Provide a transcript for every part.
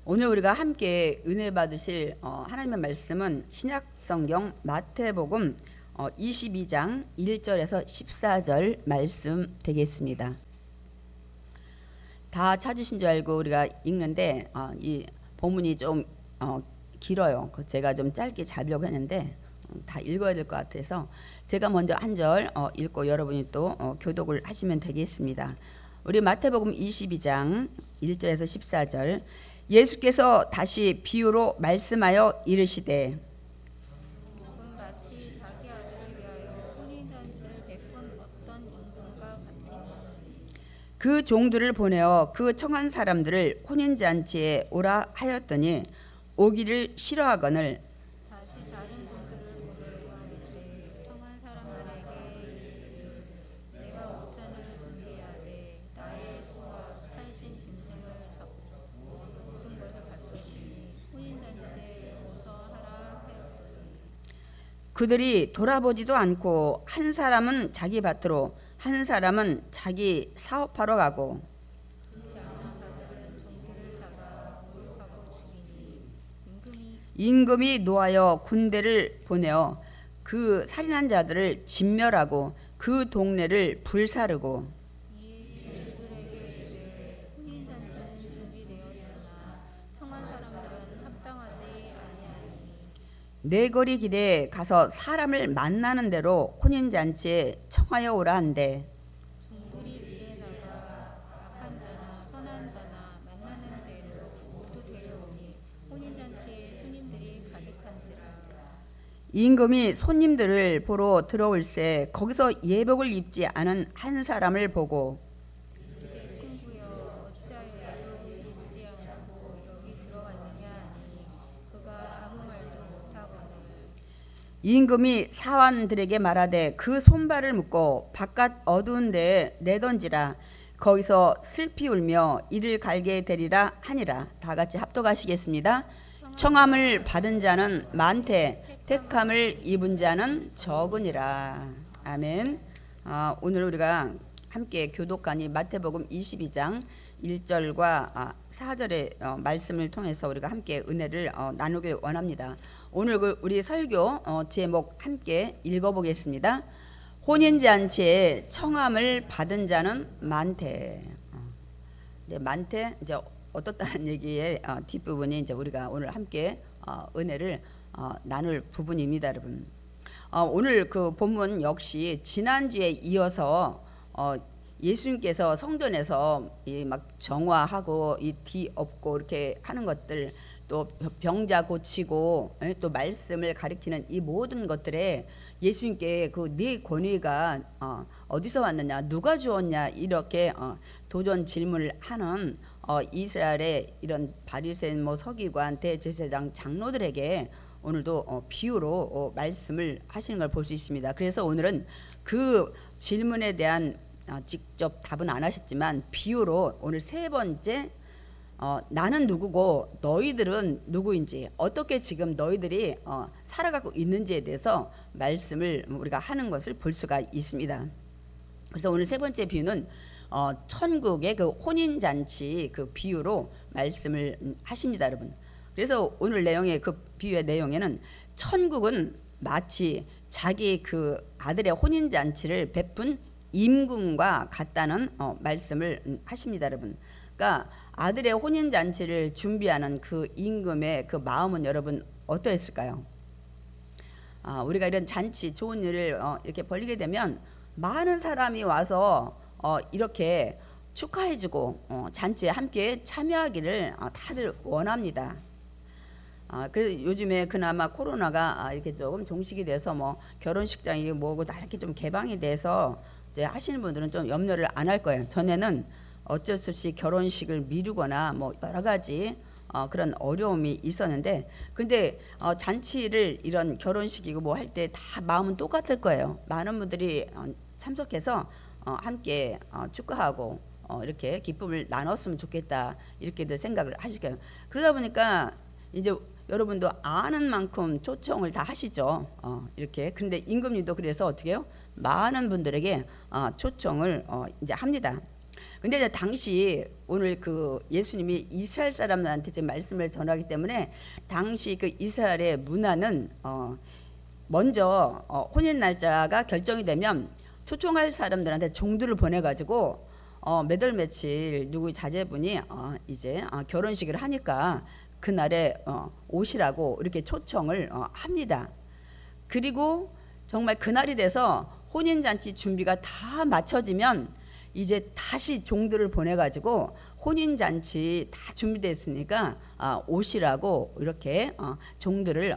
오늘 우리가 함께 은혜 받으실 하나님의 말씀은 신약성경 마태복음 22장 1절에서 14절 말씀 되겠습니다. 다 찾으신 줄 알고 우리가 읽는데 이 본문이 좀 길어요. 제가 좀 짧게 잡으려고 했는데 다 읽어야 될 것 같아서 제가 먼저 한 절 읽고 여러분이 또 교독을 하시면 되겠습니다. 우리 마태복음 22장 1절에서 14절. 예수께서 다시 비유로 말씀하여 이르시되 조금 마치 자기 아들을 위하여 혼인잔치를 베푼 어떤 임금과 같으니 그 종들을 보내어 그 청한 사람들을 혼인잔치에 오라 하였더니 오기를 싫어하거늘 다시 다른 종들을 보내려 하는데 청한 사람들에게 이르기를 내가 오찬을 준비하되 나의 소와 살찐 짐승을 잡고 모든 것을 바쳤으니 혼인잔치에 오서 하라 하였더니 그들이 돌아보지도 않고 한 사람은 자기 밭으로 한 사람은 자기 사업하러 가고 그 양은 자들은 종들을 잡아 모욕하고 죽이니 임금이 노하여 군대를 보내어 그 살인한 자들을 진멸하고 그 동네를 불사르고 이에 종들에게 이르되 혼인잔치는 준비되었으나 청한 사람들은 합당하지 아니하니 네거리 길에 가서 사람을 만나는 대로 혼인잔치에 청하여 오라 한대. 종들이 길에 나가 악한 자나 선한 자나 만나는 대로 모두 데려오니 혼인잔치에 손님들이 가득한지라. 임금이 손님들을 보러 들어올새 거기서 예복을 입지 않은 한 사람을 보고 내 친구여 어찌하여 예복을 입지 않고 여기 들어왔느냐 하니 그가 아무 말도 못하거늘 임금이 사환들에게 말하되 그 손발을 묶고 바깥 어두운 데에 내던지라. 거기서 슬피 울며 이를 갈게 되리라 하니라. 다 같이 합독하시겠습니다. 청함을 받은 자는 많되 택함을 입은 자는 적으니라. 아멘. 오늘 우리가 함께 교독하니 마태복음 22장 1절과 4절의 말씀을 통해서 우리가 함께 은혜를 나누길 원합니다. 오늘 우리 설교 제목 함께 읽어보겠습니다. 혼인잔치에 청함을 받은 자는 많대. 네, 많대 이제 어떻다는 얘기의 뒷부분이 이제 우리가 오늘 함께 은혜를 나눌 부분입니다, 여러분. 오늘 그 본문 역시 지난주에 이어서 예수님께서 성전에서 막 정화하고 이 뒤엎고 이렇게 하는 것들, 또 병자 고치고 또 말씀을 가리키는 이 모든 것들에 예수님께 그 네 권위가 어디서 왔느냐, 누가 주었냐, 이렇게 도전 질문을 하는 이스라엘의 이런 바리새인, 서기관, 대제사장, 장로들에게 오늘도 비유로 말씀을 하시는 걸 볼 수 있습니다. 그래서 오늘은 그 질문에 대한 직접 답은 안 하셨지만 비유로 오늘 세 번째 나는 누구고 너희들은 누구인지, 어떻게 지금 너희들이 살아가고 있는지에 대해서 말씀을 우리가 하는 것을 볼 수가 있습니다. 그래서 오늘 세 번째 비유는 천국의 그 혼인잔치 그 비유로 말씀을 하십니다, 여러분. 그래서 오늘 내용의 그 비유의 내용에는 천국은 마치 자기 그 아들의 혼인잔치를 베푼 임금과 같다는 말씀을 하십니다, 여러분. 그러니까 아들의 혼인잔치를 준비하는 그 임금의 그 마음은 여러분 어떠했을까요? 우리가 이런 잔치, 좋은 일을 이렇게 벌이게 되면 많은 사람이 와서 이렇게 축하해주고 잔치에 함께 참여하기를 다들 원합니다. 그래서 요즘에 그나마 코로나가 이렇게 조금 종식이 돼서 결혼식장이 뭐고 다 이렇게 좀 개방이 돼서 이제 하시는 분들은 좀 염려를 안 할 거예요. 전에는 어쩔 수 없이 결혼식을 미루거나 여러 가지 그런 어려움이 있었는데, 근데 잔치를 이런 결혼식이고 할 때 다 마음은 똑같을 거예요. 많은 분들이 참석해서 함께 축하하고 이렇게 기쁨을 나눴으면 좋겠다, 이렇게들 생각을 하실 거예요. 그러다 보니까 이제 여러분도 아는 만큼 초청을 다 하시죠. 이렇게. 그런데 임금님도 그래서 어떻게 해요? 많은 분들에게 초청을 이제 합니다. 근데 이제 당시 오늘 그 예수님이 이스라엘 사람들한테 지금 말씀을 전하기 때문에 당시 그 이스라엘의 문화는 먼저 혼인 날짜가 결정이 되면 초청할 사람들한테 종들을 보내가지고 몇 월 며칠 누구 자제분이 이제 결혼식을 하니까 그날에 오시라고 이렇게 초청을 합니다. 그리고 정말 그날이 돼서 혼인잔치 준비가 다 마쳐지면 이제 다시 종들을 보내가지고 혼인잔치 다 준비됐으니까 오시라고 이렇게 종들을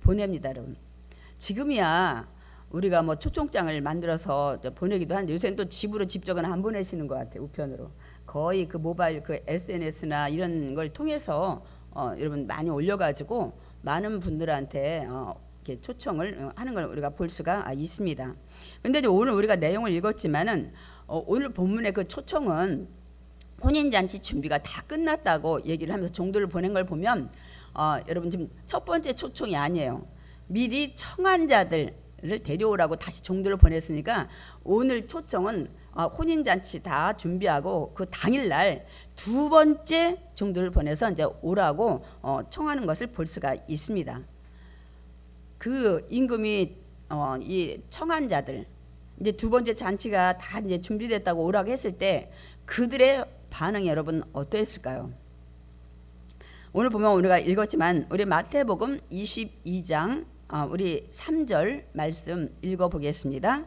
보냅니다, 여러분. 지금이야 우리가 뭐 초청장을 만들어서 보내기도 하는데 요새는 또 집으로 직접은 안 보내시는 것 같아요. 우편으로 거의 그 모바일 그 SNS나 이런 걸 통해서 여러분 많이 올려가지고 많은 분들한테 이렇게 초청을 하는 걸 우리가 볼 수가 있습니다. 근데 이제 오늘 우리가 내용을 읽었지만은 오늘 본문의 그 초청은 혼인잔치 준비가 다 끝났다고 얘기를 하면서 종들을 보낸 걸 보면 여러분 지금 첫 번째 초청이 아니에요. 미리 청한 자들을 데려오라고 다시 종들을 보냈으니까 오늘 초청은 혼인잔치 다 준비하고 그 당일날 두 번째 종들을 보내서 이제 오라고 청하는 것을 볼 수가 있습니다. 그 임금이 이 청한 자들 이제 두 번째 잔치가 다 이제 준비됐다고 오라고 했을 때 그들의 반응이 여러분 어떠했을까요? 오늘 보면 우리가 읽었지만 우리 마태복음 22장 우리 3절 말씀 읽어보겠습니다.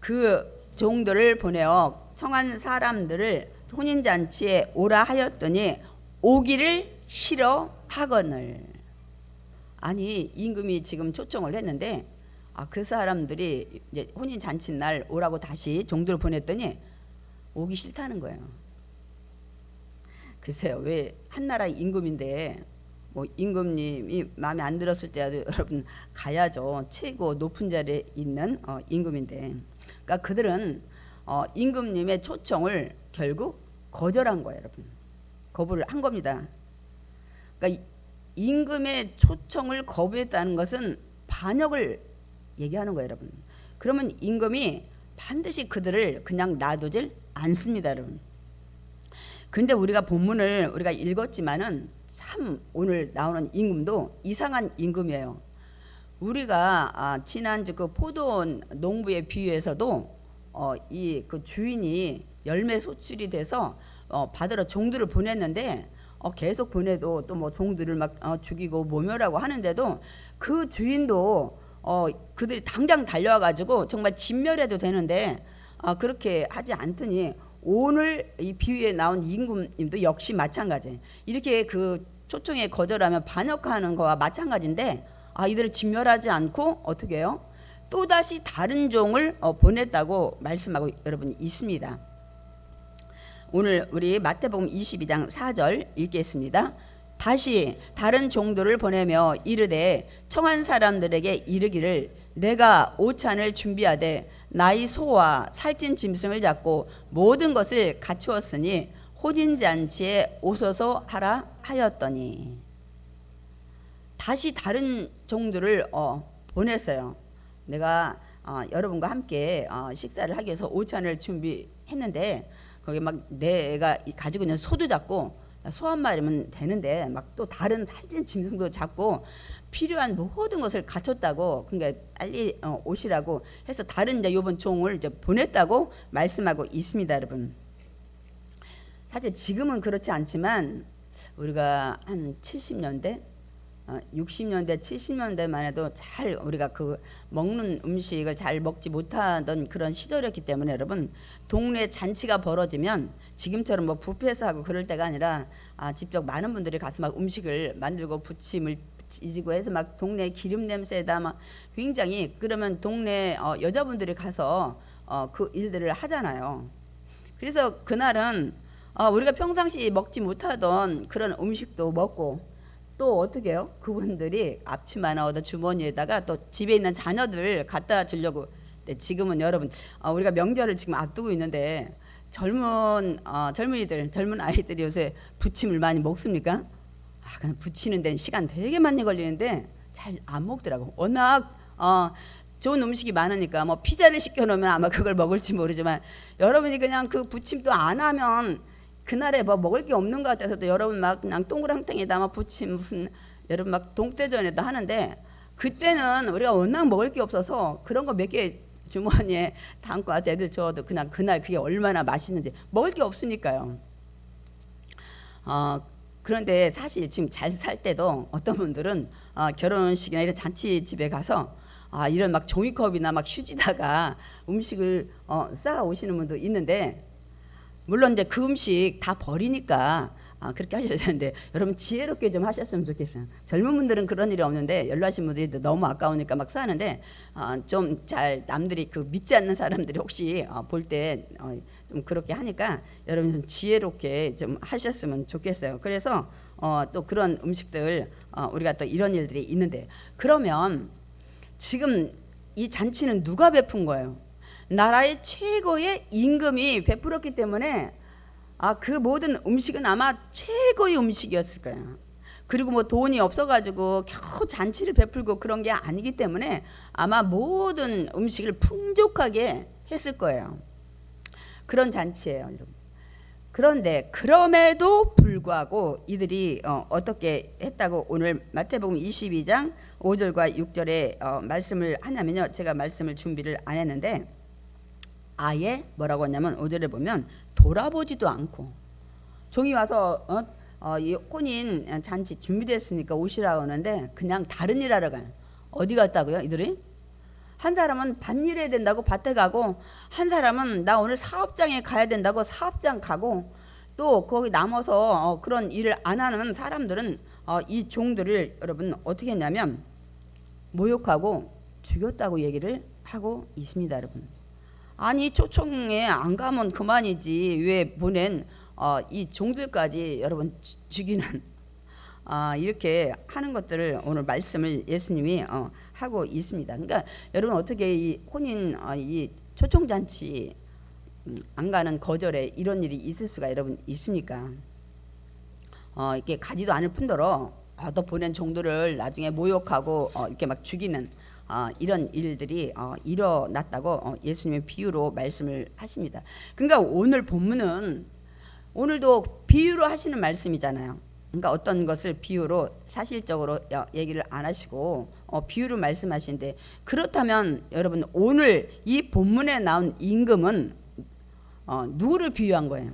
그 종들을 보내어 청한 사람들을 혼인잔치에 오라 하였더니 오기를 싫어하거늘. 아니 임금이 지금 초청을 했는데 그 사람들이 이제 혼인잔치 날 오라고 다시 종들을 보냈더니 오기 싫다는 거예요. 글쎄요, 왜 한나라 임금인데 뭐 임금님이 마음에 안 들었을 때라도 여러분 가야죠. 최고 높은 자리에 있는 임금인데, 그러니까 그들은 임금님의 초청을 결국 거절한 거예요, 여러분. 거부를 한 겁니다. 그러니까 임금의 초청을 거부했다는 것은 반역을 얘기하는 거예요, 여러분. 그러면 임금이 반드시 그들을 그냥 놔두질 않습니다, 여러분. 근데 우리가 본문을 우리가 읽었지만은 참 오늘 나오는 임금도 이상한 임금이에요. 우리가 지난주 그 포도원 농부의 비유에서도 이 그 주인이 열매 소출이 돼서 받으러 종들을 보냈는데 계속 보내도 또 뭐 종들을 막 죽이고 모멸하고 하는데도 그 주인도 그들이 당장 달려와 가지고 정말 진멸해도 되는데 그렇게 하지 않더니 오늘 이 비유에 나온 임금님도 역시 마찬가지. 이렇게 그 초청에 거절하면 반역하는 거와 마찬가지인데 이들을 진멸하지 않고 어떻게 해요? 또다시 다른 종을 보냈다고 말씀하고 여러분 있습니다. 오늘 우리 마태복음 22장 4절 읽겠습니다. 다시 다른 종들을 보내며 이르되 청한 사람들에게 이르기를 내가 오찬을 준비하되 나의 소와 살찐 짐승을 잡고 모든 것을 갖추었으니 혼인잔치에 오소서 하라 하였더니. 다시 다른 종들을 보냈어요. 내가 여러분과 함께 식사를 하기 위해서 오찬을 준비했는데 거기 막 내가 가지고 있는 소도 잡고 소 한 마리면 되는데 막 또 다른 살찐 짐승도 잡고 필요한 모든 것을 갖췄다고, 그러니까 빨리 오시라고 해서 다른 이제 요번 종을 이제 보냈다고 말씀하고 있습니다, 여러분. 사실 지금은 그렇지 않지만 우리가 한 70년대, 60년대, 70년대만 해도 잘 우리가 그 먹는 음식을 잘 먹지 못하던 그런 시절이었기 때문에 여러분 동네 잔치가 벌어지면 지금처럼 뭐 뷔페에서 하고 그럴 때가 아니라 직접 많은 분들이 가서 막 음식을 만들고 부침을 지지고 해서 막 동네 기름 냄새에다 막 굉장히, 그러면 동네 여자분들이 가서 그 일들을 하잖아요. 그래서 그날은 우리가 평상시 먹지 못하던 그런 음식도 먹고 또 어떻게 해요? 그분들이 앞치마 하나 얻어 주머니에다가 또 집에 있는 자녀들 갖다 주려고. 근데 지금은 여러분 우리가 명절을 지금 앞두고 있는데 젊은이들, 젊은 아이들이 요새 부침을 많이 먹습니까? 그냥 부치는 데는 시간 되게 많이 걸리는데 잘 안 먹더라고. 워낙 좋은 음식이 많으니까 뭐 피자를 시켜놓으면 아마 그걸 먹을지 모르지만 여러분이 그냥 그 부침도 안 하면 그날에 뭐 먹을 게 없는 것 같아서도 여러분 막 그냥 동그랑땡에다 막 부침 무슨 여러분 막 동태전에도 하는데 그때는 우리가 워낙 먹을 게 없어서 그런 거 몇 개 주머니에 담고 와서 애들 줘도 그냥 그날 그게 얼마나 맛있는지 먹을 게 없으니까요. 그런데 사실 지금 잘 살 때도 어떤 분들은 결혼식이나 이런 잔치집에 가서 이런 막 종이컵이나 막 휴지다가 음식을 싸 오시는 분도 있는데 물론 이제 그 음식 다 버리니까 그렇게 하셔야 되는데 여러분 지혜롭게 좀 하셨으면 좋겠어요. 젊은 분들은 그런 일이 없는데 연로하신 분들이 너무 아까우니까 막 싸는데 좀 잘 남들이 그 믿지 않는 사람들이 혹시 볼 때 좀 그렇게 하니까 여러분 좀 지혜롭게 좀 하셨으면 좋겠어요. 그래서 또 그런 음식들 우리가 또 이런 일들이 있는데 그러면 지금 이 잔치는 누가 베푼 거예요? 나라의 최고의 임금이 베풀었기 때문에 그 모든 음식은 아마 최고의 음식이었을 거예요. 그리고 뭐 돈이 없어가지고 겨우 잔치를 베풀고 그런 게 아니기 때문에 아마 모든 음식을 풍족하게 했을 거예요. 그런 잔치예요, 여러분. 그런데 그럼에도 불구하고 이들이 어떻게 했다고 오늘 마태복음 22장 5절과 6절에 말씀을 하냐면요. 제가 말씀을 준비를 안 했는데 아예 뭐라고 하냐면 5절에 보면 돌아보지도 않고 종이 와서 이 혼인 잔치 준비됐으니까 오시라고 하는데 그냥 다른 일 하러 가요. 어디 갔다고요 이들이? 한 사람은 밭일 해야 된다고 밭에 가고 한 사람은 나 오늘 사업장에 가야 된다고 사업장 가고 또 거기 남아서 그런 일을 안 하는 사람들은 이 종들을 여러분 어떻게 했냐면 모욕하고 죽였다고 얘기를 하고 있습니다. 여러분 아니 초청에 안 가면 그만이지 왜 보낸 이 종들까지 여러분 죽이는 이렇게 하는 것들을 오늘 말씀을 예수님이 하고 있습니다. 그러니까 여러분 어떻게 이 혼인 이 초청 잔치 안 가는 거절에 이런 일이 있을 수가 여러분 있습니까? 이렇게 가지도 않을 뿐더러 또 보낸 종들을 나중에 모욕하고 이렇게 막 죽이는 이런 일들이 일어났다고 예수님의 비유로 말씀을 하십니다. 그러니까 오늘 본문은 오늘도 비유로 하시는 말씀이잖아요. 그러니까 어떤 것을 비유로 사실적으로 얘기를 안 하시고 비유로 말씀하시는데 그렇다면 여러분 오늘 이 본문에 나온 임금은 누구를 비유한 거예요?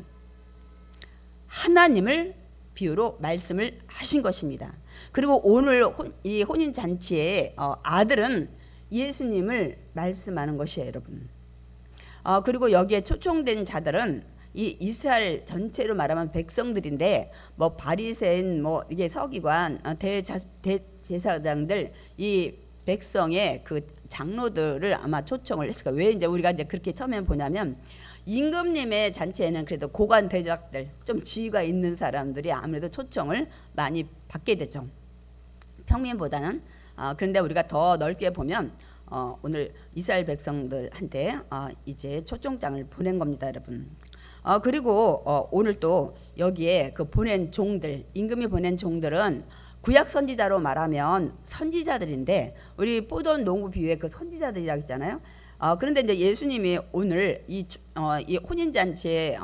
하나님을 비유로 말씀을 하신 것입니다. 그리고 오늘 이 혼인 잔치의 아들은 예수님을 말씀하는 것이에요, 여러분. 그리고 여기에 초청된 자들은 이 이스라엘 전체로 말하면 백성들인데 뭐 바리새인 뭐 이게 서기관 대제사장들 이 백성의 그 장로들을 아마 초청을 했을 거예요. 왜 이제 우리가 이제 그렇게 처음에 보냐면 임금님의 잔치에는 그래도 고관 대작들 좀 지위가 있는 사람들이 아무래도 초청을 많이 받게 되죠. 평민보다는. 그런데 우리가 더 넓게 보면 오늘 이스라엘 백성들한테 이제 초청장을 보낸 겁니다, 여러분. 그리고 오늘 또 여기에 그 보낸 종들, 임금이 보낸 종들은 구약 선지자로 말하면 선지자들인데 우리 포도 농부 비유에 그 선지자들이라고 했잖아요. 그런데 이제 예수님이 오늘 이 혼인 잔치에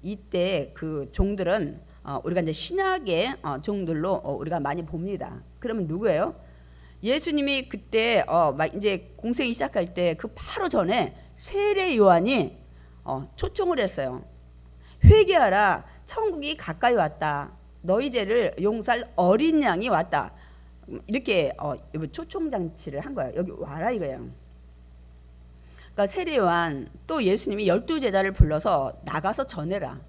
이때 그 종들은 우리가 이제 신약의 종들로 우리가 많이 봅니다. 그러면 누구예요? 예수님이 그때 막 이제 공생이 시작할 때 그 바로 전에 세례 요한이 초청을 했어요. 회개하라, 천국이 가까이 왔다. 너희 죄를 용서할 어린 양이 왔다. 이렇게 초청 잔치를 한 거예요. 여기 와라 이거예요. 그러니까 세례 요한 또 예수님이 12제자를 불러서 나가서 전해라.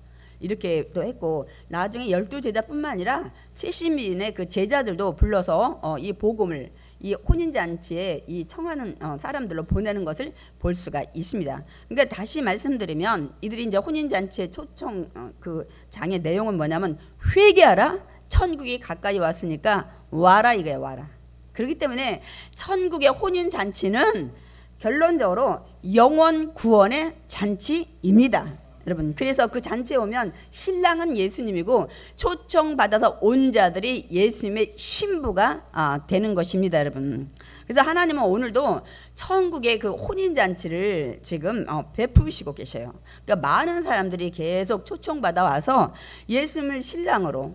이렇게 또 했고 나중에 12제자뿐만 아니라 70인의 그 제자들도 불러서 이 복음을 이 혼인잔치에 이 청하는 사람들로 보내는 것을 볼 수가 있습니다. 그러니까 다시 말씀드리면 이들이 이제 혼인잔치의 초청 그 장의 내용은 뭐냐면 회개하라, 천국이 가까이 왔으니까 와라 이거예요. 와라. 그렇기 때문에 천국의 혼인잔치는 결론적으로 영원 구원의 잔치입니다. 여러분, 그래서 그 잔치에 오면 신랑은 예수님이고 초청받아서 온 자들이 예수님의 신부가 되는 것입니다, 여러분. 그래서 하나님은 오늘도 천국의 그 혼인잔치를 지금 베푸시고 계셔요. 그러니까 많은 사람들이 계속 초청받아 와서 예수님을 신랑으로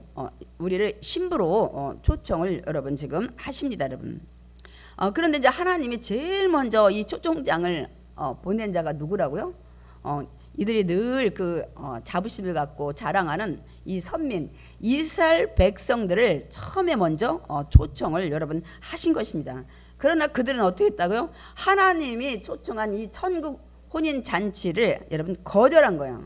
우리를 신부로 초청을 여러분 지금 하십니다, 여러분. 그런데 이제 하나님이 제일 먼저 이 초청장을 보낸 자가 누구라고요? 이들이 늘 그 자부심을 갖고 자랑하는 이 선민 이스라엘 백성들을 처음에 먼저 초청을 여러분 하신 것입니다. 그러나 그들은 어떻게 했다고요? 하나님이 초청한 이 천국 혼인 잔치를 여러분 거절한 거예요.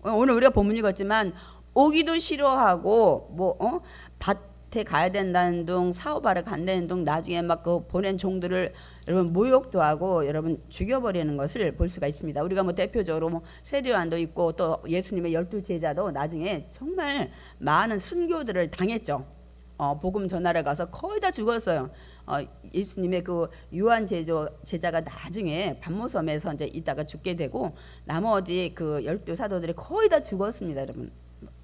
오늘 우리가 본문 읽었지만 오기도 싫어하고 밭에 가야 된다는 둥 사업하러 간다는 둥 나중에 막 그 보낸 종들을 여러분 모욕도 하고 여러분 죽여버리는 것을 볼 수가 있습니다. 우리가 뭐 대표적으로 뭐 세례요한도 있고 또 예수님의 12제자도 나중에 정말 많은 순교들을 당했죠. 복음 전하러 가서 거의 다 죽었어요. 예수님의 그 요한 제자가 나중에 반모섬에서 이제 있다가 죽게 되고 나머지 그 12사도들이 거의 다 죽었습니다, 여러분.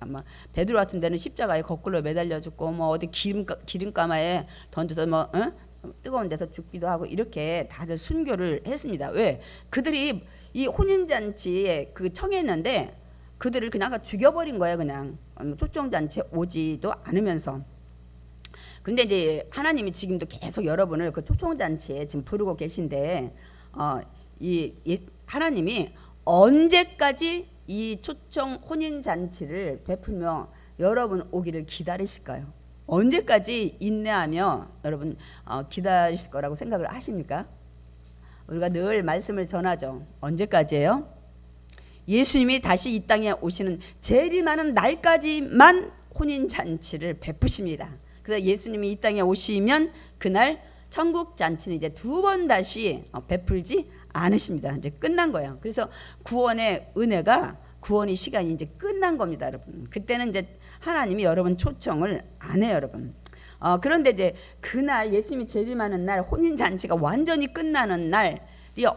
아마 베드로 같은 데는 십자가에 거꾸로 매달려 죽고 뭐 어디 기름가마에 던져서 뜨거운 데서 죽기도 하고 이렇게 다들 순교를 했습니다. 왜? 그들이 이 혼인잔치에 그 청했는데 그들을 그냥 죽여버린 거예요. 그냥 초청잔치에 오지도 않으면서. 근데 이제 하나님이 지금도 계속 여러분을 그 초청잔치에 지금 부르고 계신데 하나님이 언제까지 이 초청 혼인잔치를 베풀며 여러분 오기를 기다리실까요? 언제까지 인내하며 여러분 기다리실 거라고 생각을 하십니까? 우리가 늘 말씀을 전하죠. 언제까지예요? 예수님이 다시 이 땅에 오시는 재림하는 날까지만 혼인잔치를 베푸십니다. 그래서 예수님이 이 땅에 오시면 그날 천국 잔치는 이제 두 번 다시 베풀지 않으십니다. 이제 끝난 거예요. 그래서 구원의 은혜가 구원의 시간이 이제 끝난 겁니다, 여러분. 그때는 이제 하나님이 여러분 초청을 안 해요, 여러분. 그런데 이제 그날 예수님이 재림하는 날 혼인 잔치가 완전히 끝나는 날이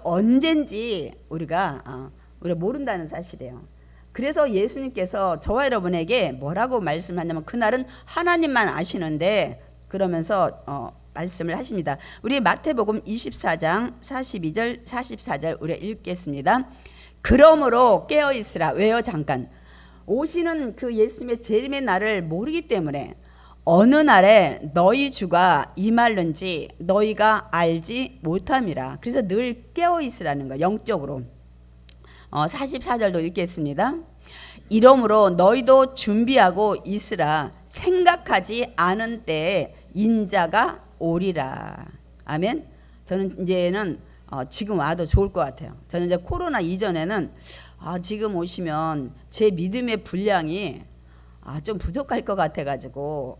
언젠지 우리가 모른다는 사실이에요. 그래서 예수님께서 저와 여러분에게 뭐라고 말씀하냐면 그날은 하나님만 아시는데 그러면서 말씀을 하십니다. 우리 마태복음 24장 42절 44절 우리 읽겠습니다. 그러므로 깨어 있으라. 왜요? 잠깐. 오시는 그 예수님의 재림의 날을 모르기 때문에 어느 날에 너희 주가 임할는지 너희가 알지 못함이라. 그래서 늘 깨어 있으라는 거예요. 영적으로. 44절도 읽겠습니다. 이러므로 너희도 준비하고 있으라. 생각하지 않은 때에 인자가 오리라. 아멘. 저는 이제는 지금 와도 좋을 것 같아요. 저는 이제 코로나 이전에는 지금 오시면 제 믿음의 분량이 좀 부족할 것 같아가지고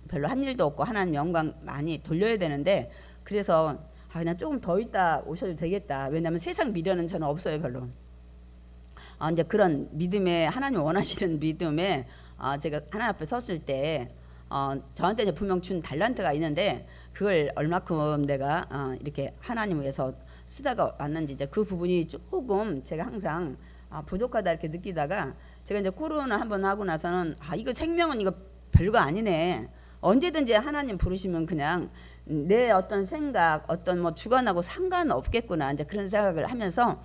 별로 한 일도 없고 하나님 영광 많이 돌려야 되는데 그래서 그냥 조금 더 있다 오셔도 되겠다. 왜냐하면 세상 미련은 저는 없어요, 별로. 이제 그런 믿음에 하나님 원하시는 믿음에 제가 하나님 앞에 섰을 때 저한테 이제 분명 준 달란트가 있는데 그걸 얼마큼 내가 이렇게 하나님 위해서 쓰다가 왔는지 이제 그 부분이 조금 제가 항상 부족하다 이렇게 느끼다가 제가 이제 코로나 한번 하고 나서는 이거 생명은 이거 별거 아니네. 언제든지 하나님 부르시면 그냥 내 어떤 생각 어떤 뭐 주관하고 상관없겠구나 이제 그런 생각을 하면서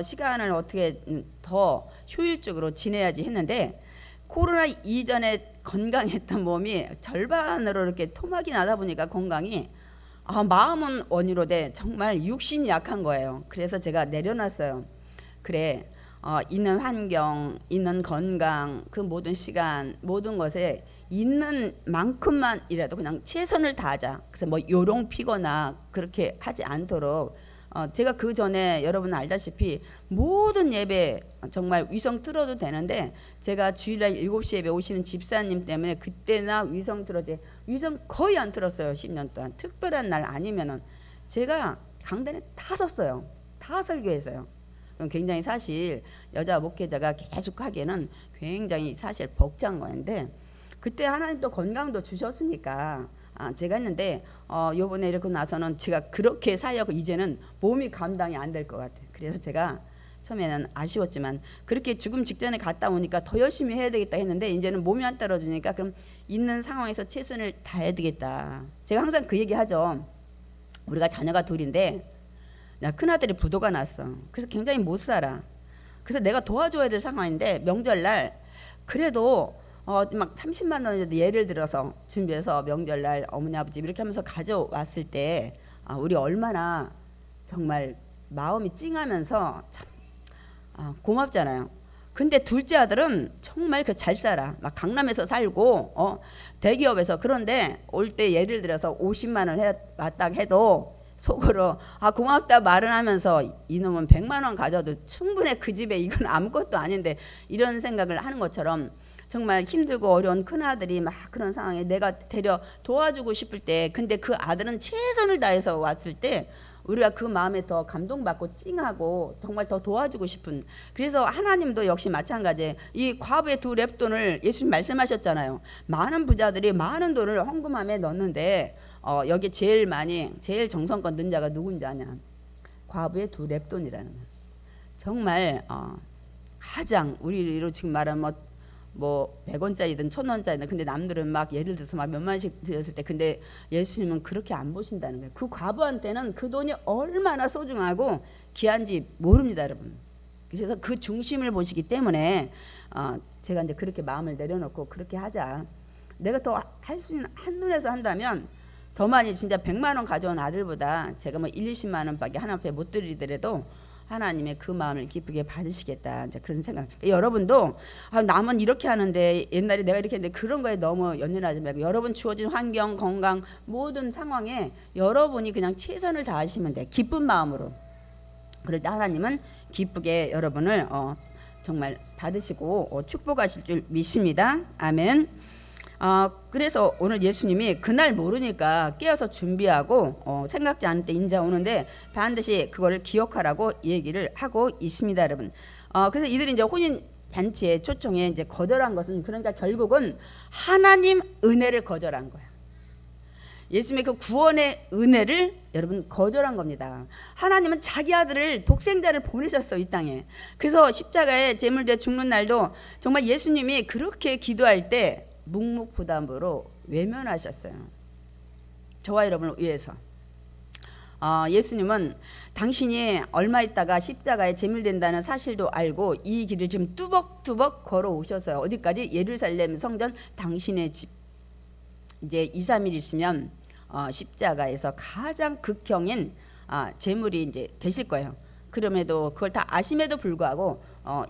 시간을 어떻게 더 효율적으로 지내야지 했는데 코로나 이전에 건강했던 몸이 절반으로 이렇게 토막이 나다 보니까 건강이 마음은 원이로 돼 정말 육신이 약한 거예요. 그래서 제가 내려놨어요. 그래 있는 환경, 있는 건강, 그 모든 시간, 모든 것에 있는 만큼만이라도 그냥 최선을 다하자. 그래서 뭐 요령 피거나 그렇게 하지 않도록 제가 그 전에 여러분 알다시피 모든 예배 정말 위성 틀어도 되는데 제가 주일날 7시 예배 오시는 집사님 때문에 그때나 위성 틀어지 위성 거의 안 틀었어요. 10년 동안. 특별한 날 아니면은 제가 강단에 다 섰어요. 다 설교했어요. 굉장히 사실 여자 목회자가 계속 하기에는 굉장히 사실 벅찬 거였는데 그때 하나님 또 건강도 주셨으니까 제가 했는데 요번에 이렇게 나서는 제가 그렇게 사역을 이제는 몸이 감당이 안 될 것 같아요. 그래서 제가 처음에는 아쉬웠지만 그렇게 죽음 직전에 갔다 오니까 더 열심히 해야 되겠다 했는데 이제는 몸이 안 따라주니까 그럼 있는 상황에서 최선을 다해야 되겠다. 제가 항상 그 얘기 하죠. 우리가 자녀가 둘인데 큰아들이 부도가 났어. 그래서 굉장히 못 살아. 그래서 내가 도와줘야 될 상황인데 명절날 그래도 막 30만 원이라도 예를 들어서 준비해서 명절날 어머니 아버지 이렇게 하면서 가져왔을 때 우리 얼마나 정말 마음이 찡하면서 참 고맙잖아요. 근데 둘째 아들은 정말 잘 살아. 막 강남에서 살고 대기업에서. 그런데 올 때 예를 들어서 50만 원 왔다 해도 속으로 고맙다 말은 하면서 이놈은 100만 원 가져도 충분해. 그 집에 이건 아무것도 아닌데 이런 생각을 하는 것처럼 정말 힘들고 어려운 큰아들이 막 그런 상황에 내가 데려 도와주고 싶을 때 근데 그 아들은 최선을 다해서 왔을 때 우리가 그 마음에 더 감동받고 찡하고 정말 더 도와주고 싶은. 그래서 하나님도 역시 마찬가지예요. 이 과부의 두 랩돈을 예수님 말씀하셨잖아요. 많은 부자들이 많은 돈을 헌금함에 넣는데 여기 제일 정성껏 넣은 자가 누군지 아냐? 과부의 두 랩돈이라는 거예요. 정말 가장 우리로 지금 말하면 뭐 100원짜리든 1000원짜리든 근데 남들은 막 예를 들어서 막 몇만 원씩 드렸을 때 근데 예수님은 그렇게 안 보신다는 거예요. 그 과부한테는 그 돈이 얼마나 소중하고 귀한지 모릅니다, 여러분. 그래서 그 중심을 보시기 때문에 제가 이제 그렇게 마음을 내려놓고 그렇게 하자. 내가 더 할 수 있는 한눈에서 한다면 더 많이 진짜 100만 원 가져온 아들보다 제가 뭐 20만 원밖에 하나님 앞에 못 드리더라도 하나님의 그 마음을 기쁘게 받으시겠다. 이제 그런 생각. 여러분도 남은 이렇게 하는데 옛날에 내가 이렇게 했는데 그런 거에 너무 연연하지 말고 여러분 주어진 환경, 건강 모든 상황에 여러분이 그냥 최선을 다하시면 돼. 기쁜 마음으로. 그럴 때 하나님은 기쁘게 여러분을 정말 받으시고 축복하실 줄 믿습니다. 아멘. 그래서 오늘 예수님이 그날 모르니까 깨어서 준비하고 생각지 않을 때 인자 오는데 반드시 그거를 기억하라고 얘기를 하고 있습니다, 여러분. 그래서 이들이 이제 혼인 잔치에 초청에 이제 거절한 것은 그러니까 결국은 하나님 은혜를 거절한 거야. 예수님의 그 구원의 은혜를 여러분 거절한 겁니다. 하나님은 자기 아들을 독생자를 보내셨어 이 땅에. 그래서 십자가에 제물되어 죽는 날도 정말 예수님이 그렇게 기도할 때 묵묵부담으로 외면하셨어요. 저와 여러분을 위해서. 예수님은 당신이 얼마 있다가 십자가에 제물된다는 사실도 알고 이 길을 지금 뚜벅뚜벅 걸어오셨어요. 어디까지? 예루살렘 성전 당신의 집. 이제 2, 3일 있으면 십자가에서 가장 극형인 제물이 이제 되실 거예요. 그럼에도 그걸 다 아심에도 불구하고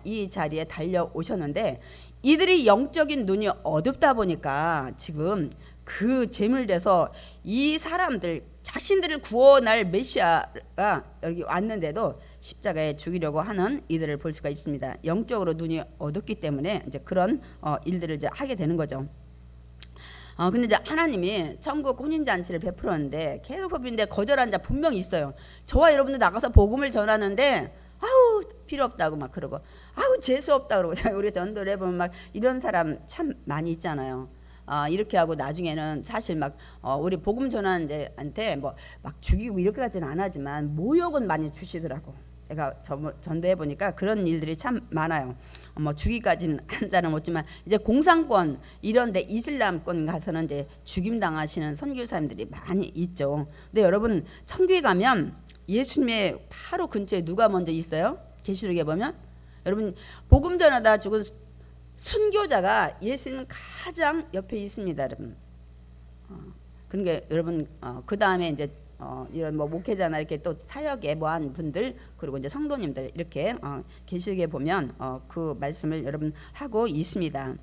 이 자리에 달려오셨는데 이들이 영적인 눈이 어둡다 보니까 지금 그 제물돼서 이 사람들 자신들을 구원할 메시아가 여기 왔는데도 십자가에 죽이려고 하는 이들을 볼 수가 있습니다. 영적으로 눈이 어둡기 때문에 이제 그런 일들을 이제 하게 되는 거죠. 근데 이제 하나님이 천국 혼인 잔치를 베풀었는데 계속 베푸는데 거절한 자 분명히 있어요. 저와 여러분들 나가서 복음을 전하는데 아우 필요 없다고 막 그러고 아우 재수 없다 그러고 우리 전도를 해보면 막 이런 사람 참 많이 있잖아요. 이렇게 하고 나중에는 사실 막 우리 복음 전하는 자한테 뭐 막 죽이고 이렇게까지는 안 하지만 모욕은 많이 주시더라고. 제가 전도해 보니까 그런 일들이 참 많아요. 뭐 죽이까지는 한 자는 없지만 이제 공산권 이런데 이슬람권 가서는 이제 죽임 당하시는 선교사님들이 많이 있죠. 근데 여러분 천국에 가면 예수님의 바로 근처에 누가 먼저 있어요? 계시록에 보면 여러분 복음 전하다 죽은 순교자가 예수님 가장 옆에 있습니다, 여러분. 그러니까 여러분 그 다음에 이제 이런 뭐 목회자나 이렇게 또 사역에 뭐한 분들 그리고 이제 성도님들 이렇게 계시록에 보면 그 말씀을 여러분 하고 있습니다.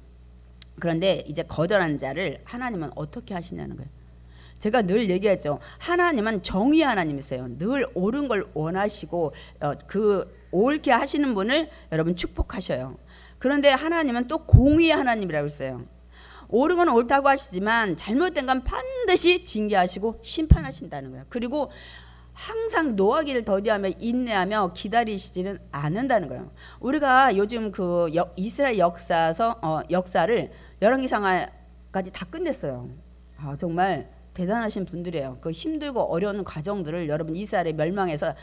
그런데 이제 거절한 자를 하나님은 어떻게 하시냐는 거예요. 제가 늘 얘기했죠. 하나님은 정의 하나님이세요. 늘 옳은 걸 원하시고 그 옳게 하시는 분을 여러분 축복하셔요. 그런데 하나님은 또 공의의 하나님이라고 했어요. 옳은 건 옳다고 하시지만 잘못된 건 반드시 징계하시고 심판하신다는 거예요. 그리고 항상 노하기를 더디하며 인내하며 기다리시지는 않는다는 거예요. 우리가 요즘 그 이스라엘 역사를 열왕기상하까지 다 끝냈어요. 정말 대단하신 분들이에요. 그 힘들고 어려운 과정들을 여러분 이스라엘의 멸망에서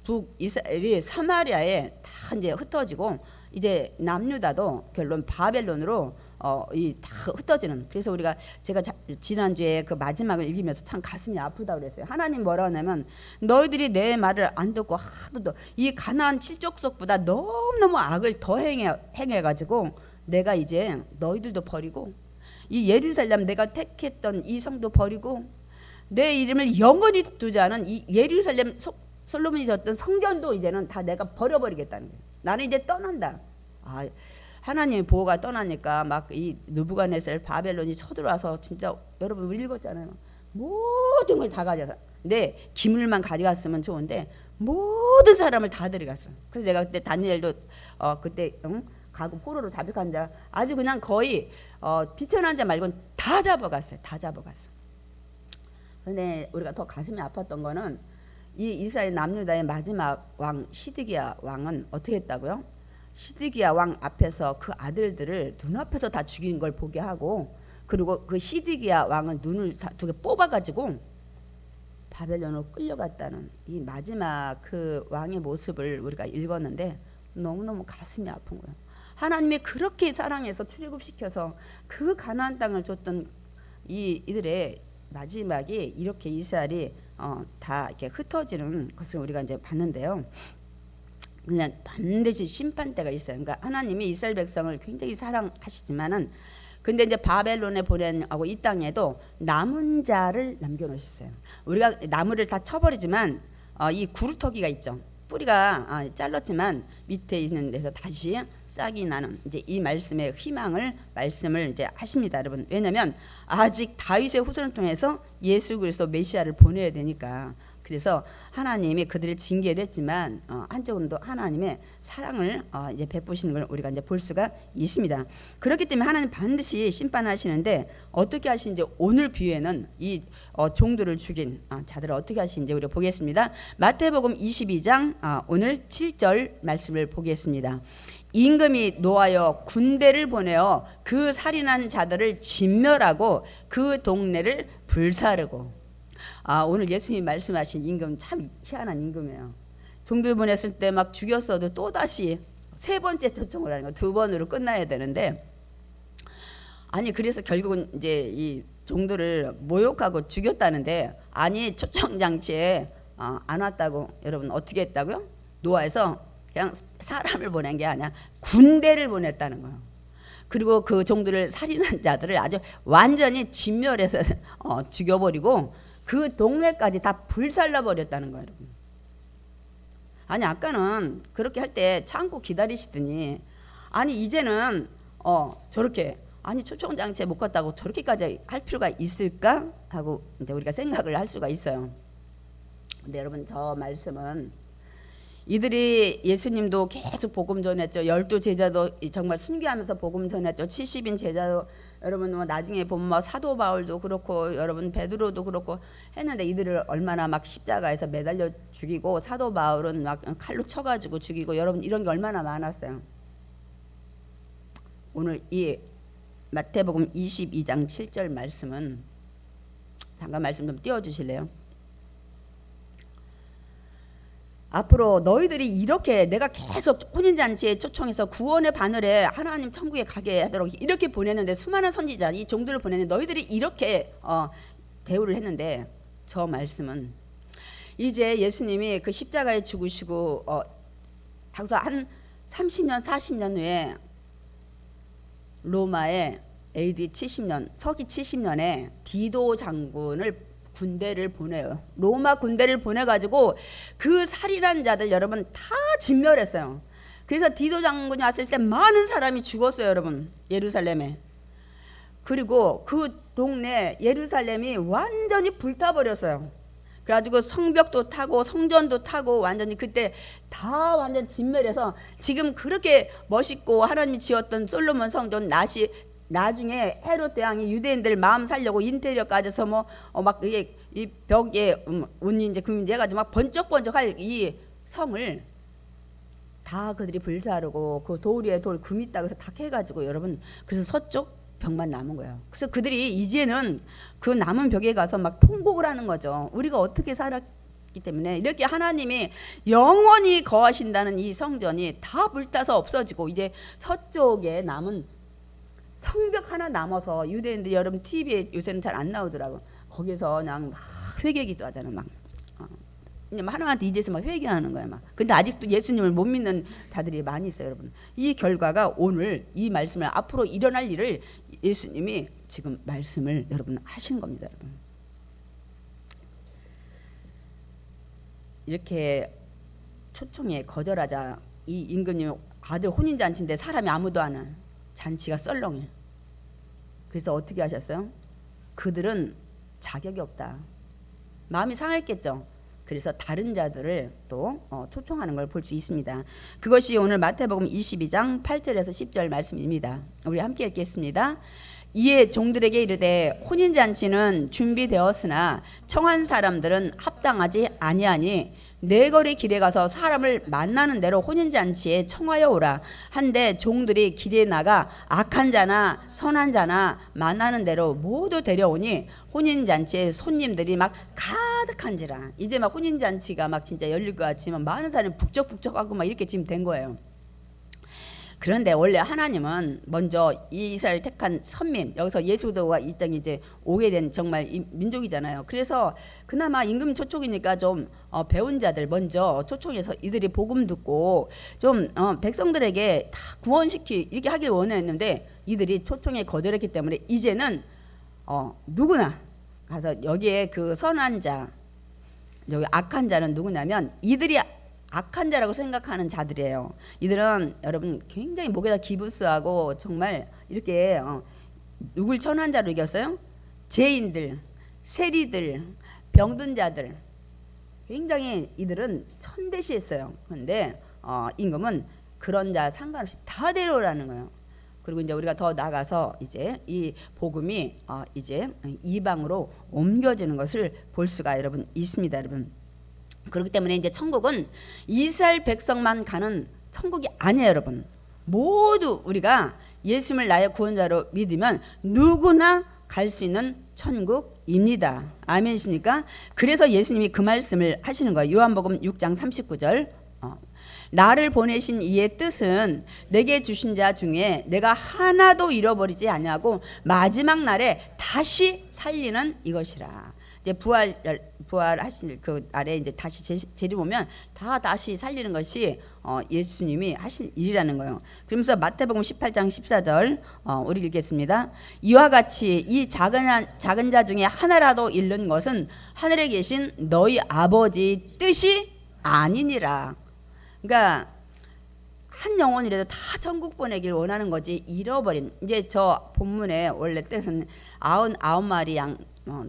북이스라엘이 사마리아에 다 이제 흩어지고 이제 남유다도 결론 바벨론으로 이 다 흩어지는. 그래서 우리가 제가 지난주에 그 마지막을 읽으면서 참 가슴이 아프다 그랬어요. 하나님 뭐라 하냐면 너희들이 내 말을 안 듣고 하도 이 가나안 칠족속보다 너무너무 악을 더 행해가지고 내가 이제 너희들도 버리고 이 예루살렘 내가 택했던 이 성도 버리고 내 이름을 영원히 두지 않은 이 예루살렘 솔로몬이 졌던 성전도 이제는 다 내가 버려버리겠다는 거예요. 나는 이제 떠난다. 하나님의 보호가 떠나니까 막 이 느부갓네살 바벨론이 쳐들어와서 진짜 여러분 우리 읽었잖아요. 모든 걸 다 가져가. 근데 기물만 가져갔으면 좋은데 모든 사람을 다 데려갔어. 그래서 제가 그때 다니엘도 그때 가고 포로로 잡혀간 자 아주 그냥 거의 비천한 자 말고는 다 잡아갔어요. 다 잡아갔어. 근데 우리가 더 가슴이 아팠던 거는 이 이스라엘 남유다의 마지막 왕 시드기야 왕은 어떻게 했다고요? 시드기야 왕 앞에서 그 아들들을 눈앞에서 다 죽인 걸 보게 하고 그리고 그 시드기야 왕은 눈을 두 개 뽑아가지고 바벨론으로 끌려갔다는 이 마지막 그 왕의 모습을 우리가 읽었는데 너무너무 가슴이 아픈 거예요. 하나님이 그렇게 사랑해서 출애굽시켜서 그 가나안 땅을 줬던 이들의 마지막이 이렇게 이스라엘이 다 이렇게 흩어지는 것을 우리가 이제 봤는데요. 그냥 반드시 심판 때가 있어요. 그러니까 하나님이 이스라엘 백성을 굉장히 사랑하시지만은 근데 이제 바벨론에 보낸하고 이 땅에도 남은 자를 남겨놓으셨어요. 우리가 나무를 다 쳐버리지만 이 구루터기가 있죠. 뿌리가 잘랐지만 밑에 있는 데서 다시 싹이 나는 이제 이 말씀의 말씀을 이제 하십니다, 여러분. 왜냐하면 아직 다윗의 후손을 통해서 예수 그리스도 메시아를 보내야 되니까. 그래서 하나님이 그들을 징계를 했지만 한쪽으로도 하나님의 사랑을 이제 베푸시는 걸 우리가 이제 볼 수가 있습니다. 그렇기 때문에 하나님 반드시 심판하시는데 어떻게 하시는지 오늘 비유에는 이 종들을 죽인 자들을 어떻게 하시는지 우리가 보겠습니다. 마태복음 22장 오늘 7절 말씀을 보겠습니다. 임금이 노하여 군대를 보내어 그 살인한 자들을 진멸하고 그 동네를 불사르고. 오늘 예수님 말씀하신 임금 참 희한한 임금이에요. 종들 보냈을 때 막 죽였어도 또 다시 세 번째 초청을 하는 거, 두 번으로 끝나야 되는데 아니 그래서 결국은 이제 이 종들을 모욕하고 죽였다는데 아니 초청 장치에 안 왔다고. 여러분 어떻게 했다고요? 노아에서 그냥 사람을 보낸 게 아니라 군대를 보냈다는 거예요. 그리고 그 종들을 살인한 자들을 아주 완전히 진멸해서 죽여버리고 그 동네까지 다 불살라 버렸다는 거예요, 여러분. 아니 아까는 그렇게 할 때 참고 기다리시더니 아니 이제는 저렇게 아니 초청장치에 못 갔다고 저렇게까지 할 필요가 있을까 하고 이제 우리가 생각을 할 수가 있어요. 근데 여러분 저 말씀은 이들이 예수님도 계속 복음 전했죠. 12 제자도 정말 순교하면서 복음 전했죠. 70인 제자도 여러분 뭐 나중에 보면 뭐 사도 바울도 그렇고 여러분 베드로도 그렇고 했는데 이들을 얼마나 막 십자가에서 매달려 죽이고 사도 바울은 막 칼로 쳐가지고 죽이고 여러분 이런 게 얼마나 많았어요. 오늘 이 마태복음 22장 7절 말씀은 잠깐 말씀 좀 띄워주실래요? 앞으로 너희들이 이렇게 내가 계속 혼인잔치에 초청해서 구원의 바늘에 하나님 천국에 가게 하도록 이렇게 보냈는데 수많은 선지자 이 종들을 보냈는데 너희들이 이렇게 대우를 했는데 저 말씀은 이제 예수님이 그 십자가에 죽으시고 하고서 한 30년 40년 후에 로마의 AD 70년 서기 70년에 디도 장군을 군대를 보내요. 로마 군대를 보내가지고 그 살인한 자들 여러분 다 진멸했어요. 그래서 디도 장군이 왔을 때 많은 사람이 죽었어요, 여러분. 예루살렘에. 그리고 그 동네 예루살렘이 완전히 불타버렸어요. 그래가지고 성벽도 타고 성전도 타고 완전히 그때 다 완전 진멸해서 지금 그렇게 멋있고 하나님이 지었던 솔로몬 성전 나중에 헤롯 대왕이 유대인들 마음 살려고 인테리어까지 해서 막 이게 이 벽에 은인제 금인제 해가지고 막 번쩍번쩍할 이 성을 다 그들이 불사르고 그 돌 위에 돌 금 있다고 해서 다 해가지고 여러분 그래서 서쪽 벽만 남은 거예요. 그래서 그들이 이제는 그 남은 벽에 가서 막 통곡을 하는 거죠. 우리가 어떻게 있기 때문에 이렇게 하나님이 영원히 거하신다는 이 성전이 다 불타서 없어지고 이제 서쪽에 남은 성벽 하나 남아서 유대인들이 여러분 TV에 요새는 잘 안 나오더라고. 거기서 그냥 막 회개기도 하잖아. 막 그냥 하나님한테 이제서 막 회개하는 거야 막. 근데 아직도 예수님을 못 믿는 자들이 많이 있어요, 여러분. 이 결과가 오늘 이 말씀을 앞으로 일어날 일을 예수님이 지금 말씀을 여러분 하신 겁니다, 여러분. 이렇게 초청에 거절하자 이 임금님 아들 혼인 잔치인데 사람이 아무도 안 와. 잔치가 썰렁해. 그래서 어떻게 하셨어요? 그들은 자격이 없다. 마음이 상했겠죠. 그래서 다른 자들을 또 초청하는 걸 볼 수 있습니다. 그것이 오늘 마태복음 22장 8절에서 10절 말씀입니다. 우리 함께 읽겠습니다. 이에 종들에게 이르되 혼인잔치는 준비되었으나 청한 사람들은 합당하지 아니하니 네 거리 길에 가서 사람을 만나는 대로 혼인잔치에 청하여 오라 한데 종들이 길에 나가 악한 자나 선한 자나 만나는 대로 모두 데려오니 혼인잔치에 손님들이 막 가득한지라. 이제 막 혼인잔치가 막 진짜 열릴 것 같지만 많은 사람이 북적북적하고 막 이렇게 지금 된 거예요. 그런데 원래 하나님은 먼저 이스라엘 택한 선민, 여기서 예수도가 이 땅에 이제 오게 된 정말 민족이잖아요. 그래서 그나마 임금 초청이니까 좀 배운 자들 먼저 초청해서 이들이 복음 듣고 좀 백성들에게 다 구원시키 이렇게 하길 원했는데 이들이 초청에 거절했기 때문에 이제는 누구나 가서 여기에 그 선한 자, 여기 악한 자는 누구냐면 이들이 악한 자라고 생각하는 자들이에요. 이들은 여러분 굉장히 목에다 기부스하고 정말 이렇게 누굴 천한 자로 이겼어요? 죄인들, 세리들, 병든 자들. 굉장히 이들은 천대시했어요. 그런데 임금은 그런 자 상관없이 다 데려오라는 거예요. 그리고 이제 우리가 더 나가서 이제 이 복음이 이제 이방으로 옮겨지는 것을 볼 수가 여러분 있습니다, 여러분. 그렇기 때문에 이제 천국은 이스라엘 백성만 가는 천국이 아니에요, 여러분. 모두 우리가 예수님을 나의 구원자로 믿으면 누구나 갈 수 있는 천국입니다. 아멘이십니까? 그래서 예수님이 그 말씀을 하시는 거예요. 요한복음 6장 39절. 나를 보내신 이의 뜻은 내게 주신 자 중에 내가 하나도 잃어버리지 아니하고 마지막 날에 다시 살리는 이것이라. 이제 부활하실 그 날에 이제 다시 재림 오면 다시 살리는 것이 예수님이 하신 일이라는 거예요. 그러면서 마태복음 18장 14절 우리 읽겠습니다. 이와 같이 이 작은 자 중에 하나라도 잃는 것은 하늘에 계신 너희 아버지 뜻이 아니니라. 그러니까 한 영혼이라도 다 천국 보내길 원하는 거지 잃어버린. 이제 저 본문의 원래 뜻은 99마리 양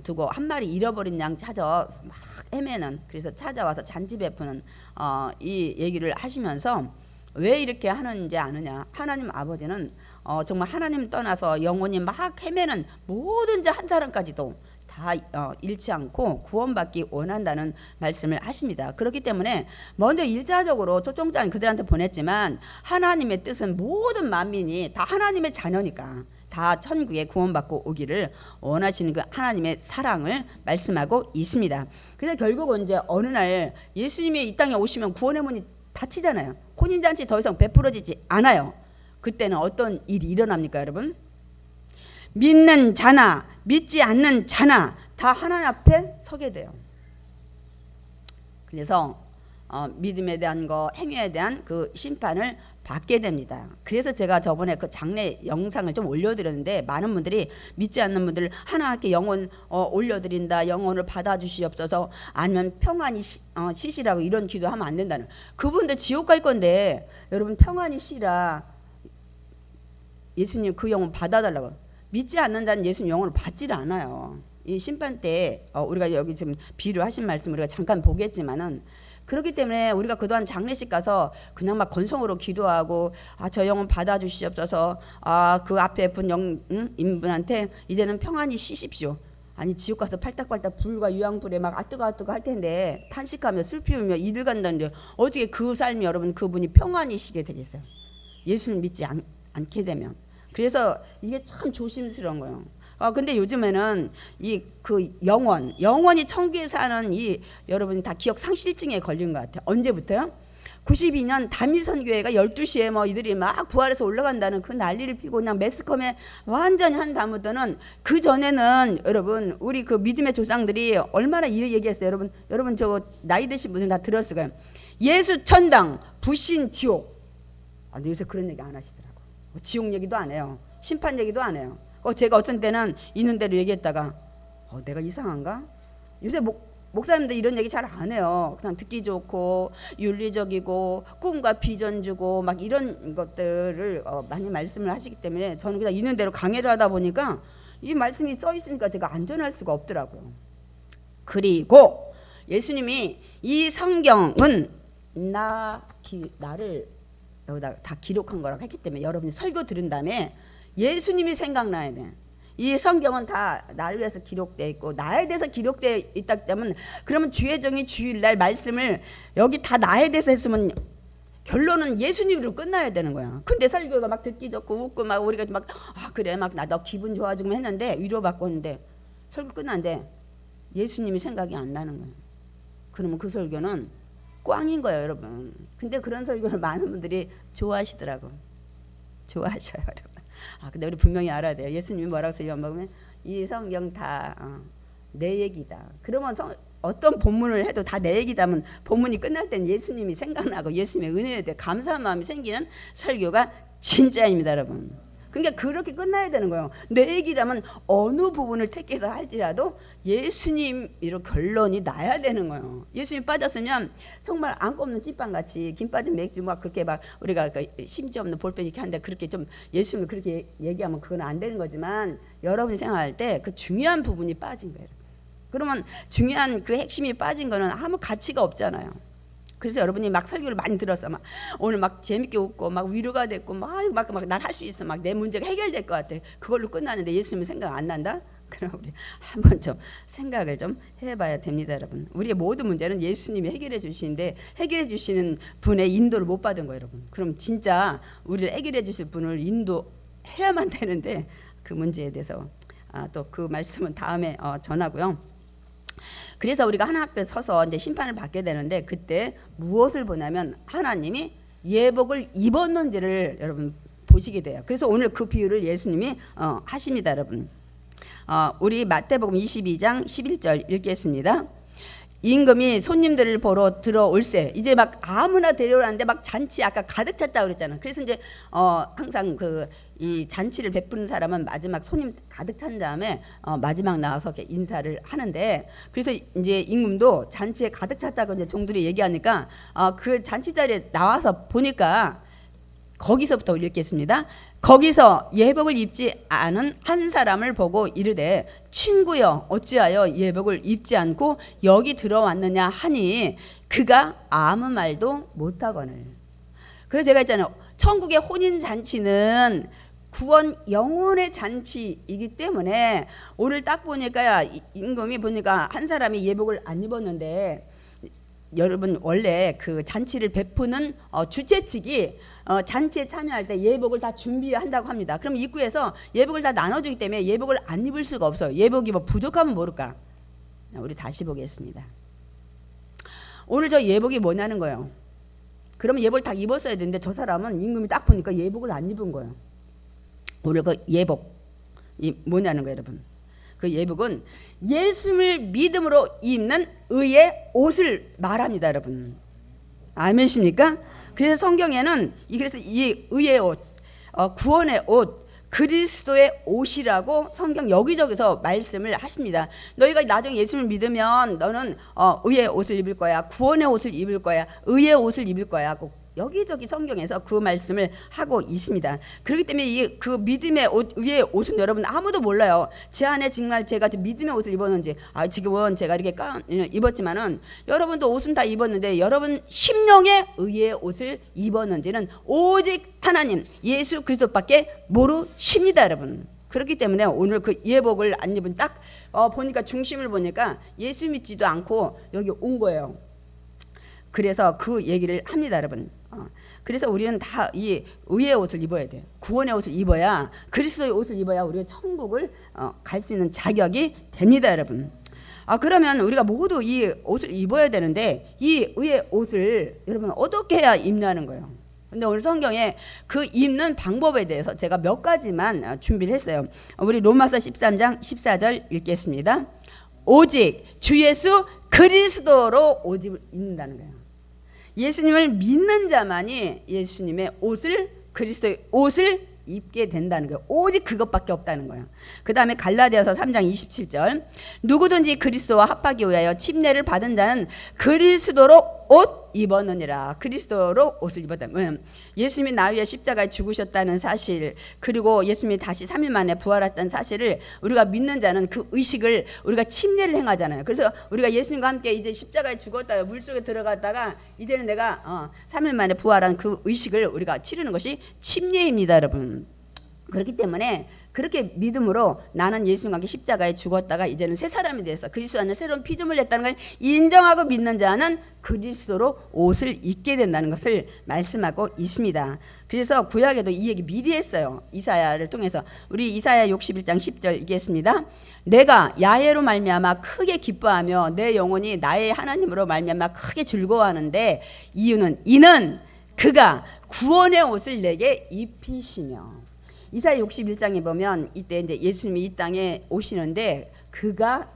두고 한 마리 잃어버린 양 찾아 막 헤매는, 그래서 찾아와서 잔치 베푸는 이 얘기를 하시면서 왜 이렇게 하는지 아느냐. 하나님 아버지는 정말 하나님 떠나서 영혼이 막 헤매는 모든 자 한 사람까지도 다 잃지 않고 구원받기 원한다는 말씀을 하십니다. 그렇기 때문에 먼저 일차적으로 초청장을 그들한테 보냈지만 하나님의 뜻은 모든 만민이 다 하나님의 자녀니까 다 천국에 구원받고 오기를 원하시는 그 하나님의 사랑을 말씀하고 있습니다. 그래서 결국은 이제 어느 날 예수님이 이 땅에 오시면 구원의 문이 닫히잖아요. 혼인잔치 더 이상 베풀어지지 않아요. 그때는 어떤 일이 일어납니까, 여러분? 믿는 자나 믿지 않는 자나 다 하나님 앞에 서게 돼요. 그래서 믿음에 대한 거, 행위에 대한 그 심판을 받게 됩니다. 그래서 제가 저번에 그 장례 영상을 좀 올려드렸는데 많은 분들이 믿지 않는 분들 하나님께 영혼 올려드린다, 영혼을 받아주시옵소서, 아니면 평안히 쉬시라고 이런 기도하면 안 된다는. 그분들 지옥 갈 건데 여러분 평안히 쉬라, 예수님 그 영혼 받아달라고. 믿지 않는 자는 예수님 영혼을 받지를 않아요. 이 심판 때 우리가 여기 지금 비유하신 말씀 우리가 잠깐 보겠지만은, 그렇기 때문에 우리가 그동안 장례식 가서 그냥 막 건성으로 기도하고 저 영혼 받아주시옵소서, 그 앞에 분 인분한테 이제는 평안히 쉬십시오. 아니 지옥 가서 팔딱팔딱 불과 유황불에 막 뜨거 할 텐데 탄식하며 슬피 울며 이들 간다는데 어떻게 그 삶이 여러분 그분이 평안히 쉬게 되겠어요? 예수를 믿지 않게 되면. 그래서 이게 참 조심스러운 거예요. 근데 요즘에는 이 그 영원히 천국에 사는 이 여러분 다 기억 상실증에 걸린 것 같아요. 언제부터요? 92년 단미선교회가 12시에 뭐 이들이 막 부활해서 올라간다는 그 난리를 피고 그냥 매스컴에 완전히 한 다음부터는, 그 전에는 여러분 우리 그 믿음의 조상들이 얼마나 이 얘기했어요. 여러분 저거 나이 드신 분들 다 들었을 거예요. 예수 천당, 부신 지옥. 근데 요새 그런 얘기 안 하시더라고. 지옥 얘기도 안 해요. 심판 얘기도 안 해요. 제가 어떤 때는 있는 대로 얘기했다가 내가 이상한가? 요새 목사님들 이런 얘기 잘 안 해요. 그냥 듣기 좋고 윤리적이고 꿈과 비전 주고 막 이런 것들을 많이 말씀을 하시기 때문에 저는 그냥 있는 대로 강해를 하다 보니까 이 말씀이 써 있으니까 제가 안전할 수가 없더라고요. 그리고 예수님이 이 성경은 나를 여기다 다 기록한 거라고 했기 때문에 여러분이 설교 들은 다음에 예수님이 생각나야 돼. 이 성경은 다 나를 위해서 기록되어 있고 나에 대해서 기록되어 있다 때문에, 그러면 주의 종이 주일날 말씀을 여기 다 나에 대해서 했으면 결론은 예수님으로 끝나야 되는 거야. 근데 설교가 막 듣기 좋고 웃고 막 우리가 막 그래 막 나 너 기분 좋아지고 했는데 위로받고 했는데 설교 끝났는데 예수님이 생각이 안 나는 거야. 그러면 그 설교는 꽝인 거예요, 여러분. 근데 그런 설교를 많은 분들이 좋아하시더라고. 좋아하셔요, 여러분. 근데 우리 분명히 알아야 돼요. 예수님이 뭐라고 써요? 먹으면 이 성경 다 내 얘기다. 그러면 어떤 본문을 해도 다 내 얘기다면 본문이 끝날 땐 예수님이 생각나고 예수님의 은혜에 대해 감사한 마음이 생기는 설교가 진짜입니다, 여러분. 그러니까 그렇게 끝나야 되는 거예요. 내 얘기라면 어느 부분을 택해서 할지라도 예수님으로 결론이 나야 되는 거예요. 예수님 빠졌으면 정말 안 꼽는 찐빵같이 김 빠진 맥주 막 그렇게 막 우리가 심지 없는 볼펜 이렇게 하는데 그렇게 좀 예수님이 그렇게 얘기하면 그건 안 되는 거지만, 여러분이 생각할 때 그 중요한 부분이 빠진 거예요. 그러면 중요한 그 핵심이 빠진 거는 아무 가치가 없잖아요. 그래서 여러분이 막 설교를 많이 들어서 막 오늘 막 재밌게 웃고 막 위로가 됐고 막 난 할 수 있어, 막 내 문제가 해결될 것 같아. 그걸로 끝나는데 예수님은 생각 안 난다? 그럼 우리 한번 좀 생각을 좀 해봐야 됩니다, 여러분. 우리의 모든 문제는 예수님이 해결해 주시는데 해결해 주시는 분의 인도를 못 받은 거예요, 여러분. 그럼 진짜 우리를 해결해 주실 분을 인도해야만 되는데 그 문제에 대해서 또 그 말씀은 다음에 전하고요. 그래서 우리가 하나님 앞에 서서 이제 심판을 받게 되는데 그때 무엇을 보냐면 하나님이 예복을 입었는지를 여러분 보시게 돼요. 그래서 오늘 그 비유를 예수님이 하십니다, 여러분. 우리 마태복음 22장 11절 읽겠습니다. 임금이 손님들을 보러 들어올세. 이제 막 아무나 데려오는데 막 잔치 아까 가득 찼다 그랬잖아. 그래서 이제 항상 이 잔치를 베푸는 사람은 마지막 손님 가득 찬 다음에 마지막 나와서 이렇게 인사를 하는데, 그래서 이제 임금도 잔치에 가득 찼다고 이제 종들이 얘기하니까 그 잔치 자리에 나와서 보니까 거기서부터 읽겠습니다. 거기서 예복을 입지 않은 한 사람을 보고 이르되 친구여 어찌하여 예복을 입지 않고 여기 들어왔느냐 하니 그가 아무 말도 못하거늘. 그래서 제가 있잖아요. 천국의 혼인잔치는 구원 영혼의 잔치이기 때문에 오늘 딱 보니까 임금이 보니까 한 사람이 예복을 안 입었는데, 여러분 원래 그 잔치를 베푸는 주최 측이 잔치에 참여할 때 예복을 다 준비한다고 합니다. 그럼 입구에서 예복을 다 나눠주기 때문에 예복을 안 입을 수가 없어요. 예복이 뭐 부족하면 모를까. 우리 다시 보겠습니다. 오늘 저 예복이 뭐냐는 거예요. 그러면 예복을 다 입었어야 되는데 저 사람은 임금이 딱 보니까 예복을 안 입은 거예요. 오늘 그 예복이 뭐냐는 거예요, 여러분. 그 예복은 예수를 믿음으로 입는 의의 옷을 말합니다, 여러분. 아멘십니까? 그래서 성경에는 그래서 이 의의 옷, 구원의 옷, 그리스도의 옷이라고 성경 여기저기서 말씀을 하십니다. 너희가 나중에 예수를 믿으면 너는 의의 옷을 입을 거야, 구원의 옷을 입을 거야, 의의 옷을 입을 거야. 여기저기 성경에서 그 말씀을 하고 있습니다. 그렇기 때문에 그 믿음의 옷, 의의 옷은 여러분 아무도 몰라요. 제 안에 정말 제가 믿음의 옷을 입었는지, 지금은 제가 이렇게 입었지만은 여러분도 옷은 다 입었는데 여러분 심령의 의의 옷을 입었는지는 오직 하나님 예수 그리스도밖에 모르십니다, 여러분. 그렇기 때문에 오늘 그 예복을 안 입은 딱 보니까 중심을 보니까 예수 믿지도 않고 여기 온 거예요. 그래서 그 얘기를 합니다, 여러분. 그래서 우리는 다 이 의의 옷을 입어야 돼요. 구원의 옷을 입어야, 그리스도의 옷을 입어야 우리가 천국을 갈 수 있는 자격이 됩니다, 여러분. 그러면 우리가 모두 이 옷을 입어야 되는데 이 의의 옷을 여러분 어떻게 해야 입냐는 거예요. 근데 오늘 성경에 그 입는 방법에 대해서 제가 몇 가지만 준비를 했어요. 우리 로마서 13장 14절 읽겠습니다. 오직 주 예수 그리스도로 옷 입는다는 거예요. 예수님을 믿는 자만이 예수님의 옷을, 그리스도의 옷을 입게 된다는 거예요. 오직 그것밖에 없다는 거예요. 그 다음에 갈라디아서 3장 27절 누구든지 그리스도와 합하기 위하여 침례를 받은 자는 그리스도로 옷 입었느니라. 그리스도로 옷을 입었다. 예수님이 나 위해 십자가에 죽으셨다는 사실, 그리고 예수님이 다시 3일 만에 부활했다는 사실을 우리가 믿는 자는 그 의식을 우리가 침례를 행하잖아요. 그래서 우리가 예수님과 함께 이제 십자가에 죽었다, 물속에 들어갔다가 이제는 내가 3일 만에 부활한 그 의식을 우리가 치르는 것이 침례입니다, 여러분. 그렇기 때문에 그렇게 믿음으로 나는 예수님과 함께 십자가에 죽었다가 이제는 새 사람이 돼서 그리스도 안에 새로운 피조물을 냈다는 걸 인정하고 믿는 자는 그리스도로 옷을 입게 된다는 것을 말씀하고 있습니다. 그래서 구약에도 이 얘기 미리 했어요. 이사야를 통해서. 우리 이사야 61장 10절 읽겠습니다. 내가 야훼로 말미암아 크게 기뻐하며 내 영혼이 나의 하나님으로 말미암아 크게 즐거워하는데 이는 그가 구원의 옷을 내게 입히시며. 이사야 61장에 보면 이때 이제 예수님이 이 땅에 오시는데 그가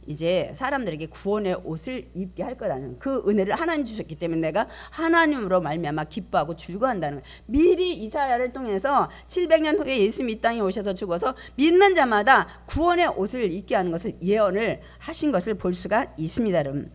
이제 사람들에게 구원의 옷을 입게 할 거라는 그 은혜를 하나님 주셨기 때문에 내가 하나님으로 말미암아 기뻐하고 즐거워한다는 거예요. 미리 이사야를 통해서 700년 후에 예수님이 이 땅에 오셔서 죽어서 믿는 자마다 구원의 옷을 입게 하는 것을 예언을 하신 것을 볼 수가 있습니다, 여러분.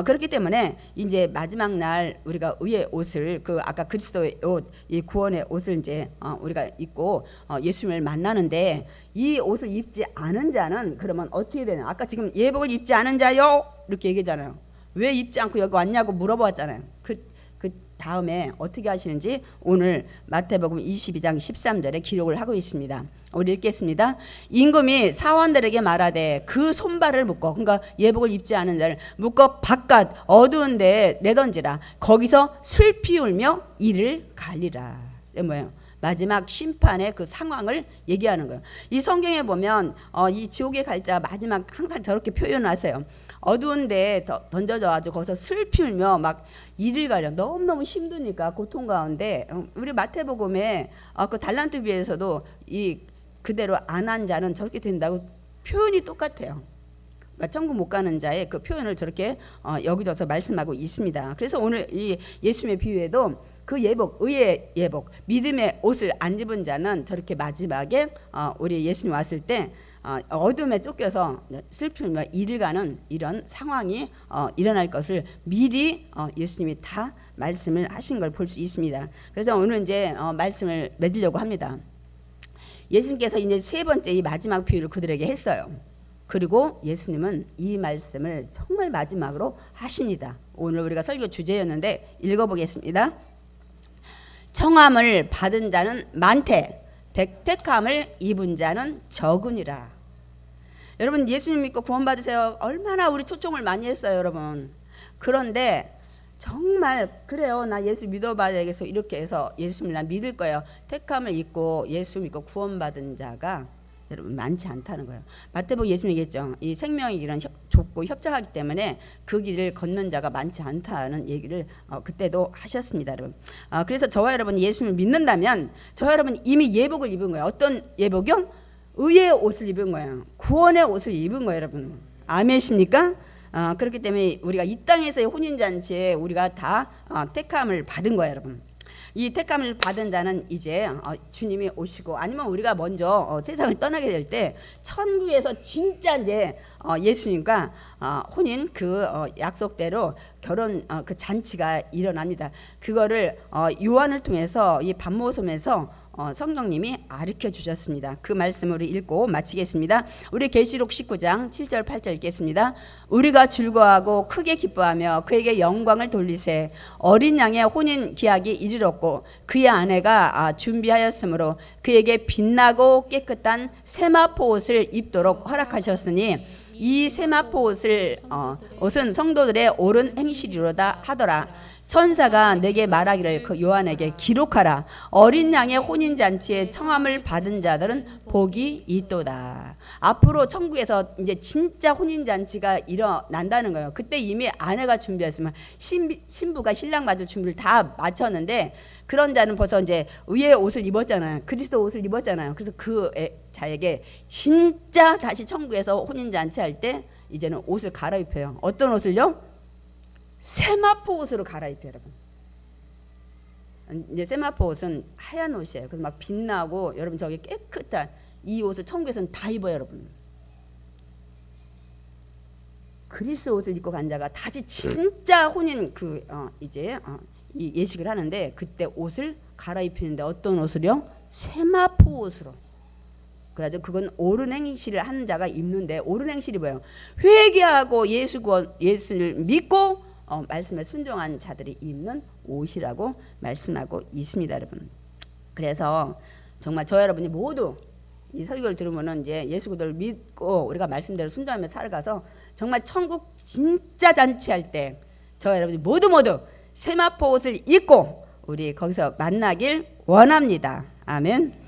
그렇기 때문에 이제 마지막 날 우리가 의의 옷을, 그 아까 그리스도의 옷, 이 구원의 옷을 이제 우리가 입고 예수님을 만나는데 이 옷을 입지 않은 자는 그러면 어떻게 되냐? 아까 지금 예복을 입지 않은 자요 이렇게 얘기잖아요. 왜 입지 않고 여기 왔냐고 물어보았잖아요. 그 다음에 어떻게 하시는지 오늘 마태복음 22장 13절에 기록을 하고 있습니다. 우리 읽겠습니다. 임금이 사원들에게 말하되 그 손발을 묶어, 그러니까 예복을 입지 않은 자를 묶어 바깥 어두운 데에 내던지라. 거기서 슬피 울며 이를 갈리라. 이게 뭐예요? 마지막 심판의 그 상황을 얘기하는 거예요. 이 성경에 보면 이 지옥에 갈 자 마지막 항상 저렇게 표현하세요. 어두운 데에 던져져 가지고 거기서 슬피 울며 막 이를 가려. 너무너무 힘드니까 고통 가운데. 우리 마태복음에 그 달란트 비에서도 이 그대로 안 한 자는 저렇게 된다고 표현이 똑같아요. 그러니까 천국 못 가는 자의 그 표현을 저렇게 여기저기서 말씀하고 있습니다. 그래서 오늘 이 예수님의 비유에도 그 예복, 의의 예복, 믿음의 옷을 안 입은 자는 저렇게 마지막에 우리 예수님 왔을 때 어둠에 쫓겨서 슬픔과 이를 가는 이런 상황이 일어날 것을 미리 예수님이 다 말씀을 하신 걸 볼 수 있습니다. 그래서 오늘 이제 말씀을 맺으려고 합니다. 예수님께서 이제 세 번째 이 마지막 비유를 그들에게 했어요. 그리고 예수님은 이 말씀을 정말 마지막으로 하십니다. 오늘 우리가 설교 주제였는데 읽어보겠습니다. 청함을 받은 자는 많되 택함을 입은 자는 적으니라. 여러분, 예수님 믿고 구원받으세요. 얼마나 우리 초청을 많이 했어요, 여러분. 그런데 정말 그래요, 나 예수 믿어봐야겠어, 이렇게 해서 예수님을 나 믿을 거예요. 택함을 입고 예수 믿고 구원받은 자가 여러분 많지 않다는 거예요. 마태복음 예수님 얘기했죠. 이 생명의 길은 좁고 협착하기 때문에 그 길을 걷는 자가 많지 않다는 얘기를 그때도 하셨습니다, 여러분. 그래서 저와 여러분 예수님을 믿는다면 저와 여러분 이미 예복을 입은 거예요. 어떤 예복이요? 의의 옷을 입은 거예요. 구원의 옷을 입은 거예요, 여러분. 아멘이십니까? 그렇기 때문에 우리가 이 땅에서의 혼인잔치에 우리가 다 택함을 받은 거예요, 여러분. 이 택함을 받은 자는 이제 주님이 오시고 아니면 우리가 먼저 세상을 떠나게 될 때 천국에서 진짜 이제 예수님과 혼인 그 약속대로 결혼 그 잔치가 일어납니다. 그거를 요한을 통해서 이 반모섬에서 성령님이 가르쳐 주셨습니다. 그 말씀을 읽고 마치겠습니다. 우리 계시록 19장 7절 8절 읽겠습니다. 우리가 즐거워하고 크게 기뻐하며 그에게 영광을 돌리세. 어린 양의 혼인 기약이 이르렀고 그의 아내가 준비하였으므로 그에게 빛나고 깨끗한 세마포 옷을 입도록 허락하셨으니 이 세마포 옷은 성도들의 옳은 행실이로다 하더라. 천사가 내게 말하기를 그 요한에게 기록하라. 어린 양의 혼인잔치에 청함을 받은 자들은 복이 있도다. 앞으로 천국에서 이제 진짜 혼인잔치가 일어난다는 거예요. 그때 이미 아내가 준비했으면 신부가 신랑 맞을 준비를 다 마쳤는데 그런 자는 벌써 이제 의의 옷을 입었잖아요. 그리스도 옷을 입었잖아요. 그래서 그 자에게 진짜 다시 천국에서 혼인잔치 할 때 이제는 옷을 갈아입혀요. 어떤 옷을요? 세마포 옷으로 갈아입혀요, 여러분. 이제 세마포 옷은 하얀 옷이에요. 그래서 막 빛나고 여러분 저기 깨끗한 이 옷을 천국에서는 다 입어요, 여러분. 그리스도 옷을 입고 간 자가 다시 진짜 혼인 이 예식을 하는데 그때 옷을 갈아입히는데 어떤 옷을요? 세마포 옷으로. 그래가지고 그건 옳은 행실을 하는 자가 입는데 옳은 행실이 뭐예요? 회개하고 예수를 믿고 말씀에 순종한 자들이 입는 옷이라고 말씀하고 있습니다, 여러분. 그래서 정말 저 여러분이 모두 이 설교를 들으면은 이제 예수 그리스도를 믿고 우리가 말씀대로 순종하며 살아가서 정말 천국 진짜 잔치할 때 저 여러분이 모두 세마포 옷을 입고 우리 거기서 만나길 원합니다. 아멘.